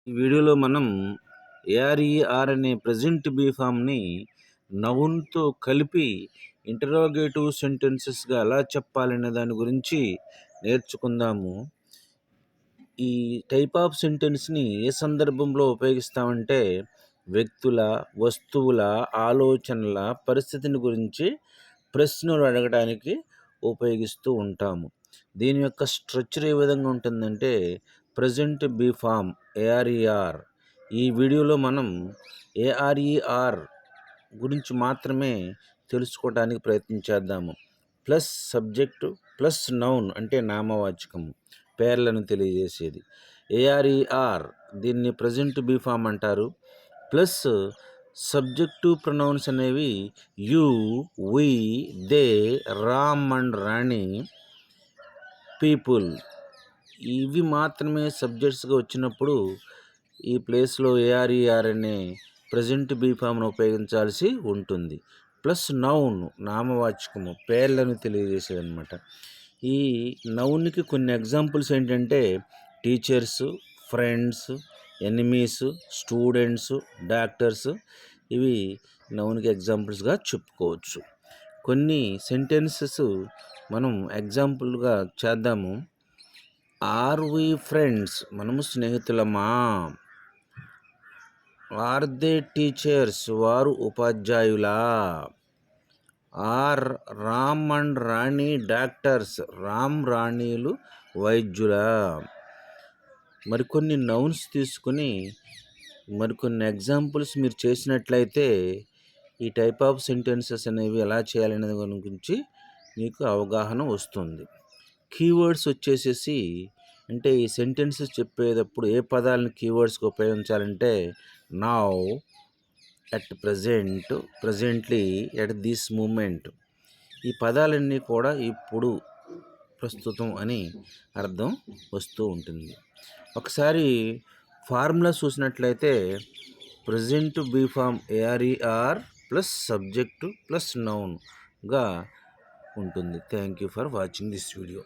ఈ వీడియోలో మనం ఏఆర్ఈఆర్ అనే ప్రెజెంట్ బీ ఫామ్‌ని నౌన్‌తో కలిపి ఇంటరోగేటివ్ సెంటెన్సెస్‌గా ఎలా చెప్పాలనే దాని గురించి నేర్చుకుందాము. ఈ టైప్ ఆఫ్ సెంటెన్స్‌ని ఏ సందర్భంలో ఉపయోగిస్తామంటే, వ్యక్తుల, వస్తువుల, ఆలోచనల, పరిస్థితిని గురించి ప్రశ్నలు అడగడానికి ఉపయోగిస్తూ ఉంటాము. దీని యొక్క స్ట్రక్చర్ ఏ విధంగా ఉంటుందంటే, ప్రెజెంట్ బీ ఫామ్ ఏఆర్ఈఆర్. ఈ వీడియోలో మనం ఏఆర్ఈఆర్ గురించి మాత్రమే తెలుసుకోవడానికి ప్రయత్నం చేద్దాము. ప్లస్ సబ్జెక్టు ప్లస్ నౌన్ అంటే నామవాచకము, పేర్లను తెలియజేసేది. ఏఆర్ఈఆర్ దీన్ని ప్రెజెంట్ బీ ఫామ్ అంటారు. ప్లస్ సబ్జెక్టివ్ ప్రొనౌన్స్ అనేవి you, we, they, Ram and Rani, people ఇవి మాత్రమే సబ్జెక్ట్స్గా వచ్చినప్పుడు ఈ ప్లేస్లో ఏఆర్ఈఆర్ అనే ప్రెజెంట్ బీ ఫామ్ను ఉపయోగించాల్సి ఉంటుంది. ప్లస్ నౌన్ నామవాచకము, పేర్లను తెలియజేసేది అనమాట. ఈ నౌన్కి కొన్ని ఎగ్జాంపుల్స్ ఏంటంటే teachers, friends, enemies, students, doctors ఇవి నౌన్కి ఎగ్జాంపుల్స్గా చెప్పుకోవచ్చు. కొన్ని సెంటెన్సెస్ మనం ఎగ్జాంపుల్గా చేద్దాము. ఆర్ వి ఫ్రెండ్స్ మనము స్నేహితులమా? ఆర్ దే టీచర్స్ వారు ఉపాధ్యాయులా? Are Ram and Rani doctors Ram రాణీలు వైద్యులా? మరికొన్ని నౌన్స్ తీసుకుని మరికొన్ని ఎగ్జాంపుల్స్ మీరు చేసినట్లయితే ఈ టైప్ ఆఫ్ సెంటెన్సెస్ అనేవి ఎలా చేయాలనే దాని గురించి మీకు అవగాహన వస్తుంది. కీవర్డ్స్ వచ్చేసేసి అంటే ఈ సెంటెన్సెస్ చెప్పేటప్పుడు ఏ పదాలను కీవర్డ్స్గా ఉపయోగించాలంటే now, at present, presently, at this moment. ఈ పదాలన్నీ కూడా ఇప్పుడు, ప్రస్తుతం అని అర్థం వస్తూ ఉంటుంది. ఒకసారి ఫార్ములా చూసినట్లయితే ప్రెజెంట్ బీ ఫామ్ ఏఆర్ఈఆర్ ప్లస్ సబ్జెక్టు ప్లస్ నౌన్గా ఉంటుంది. Thank you for watching this video.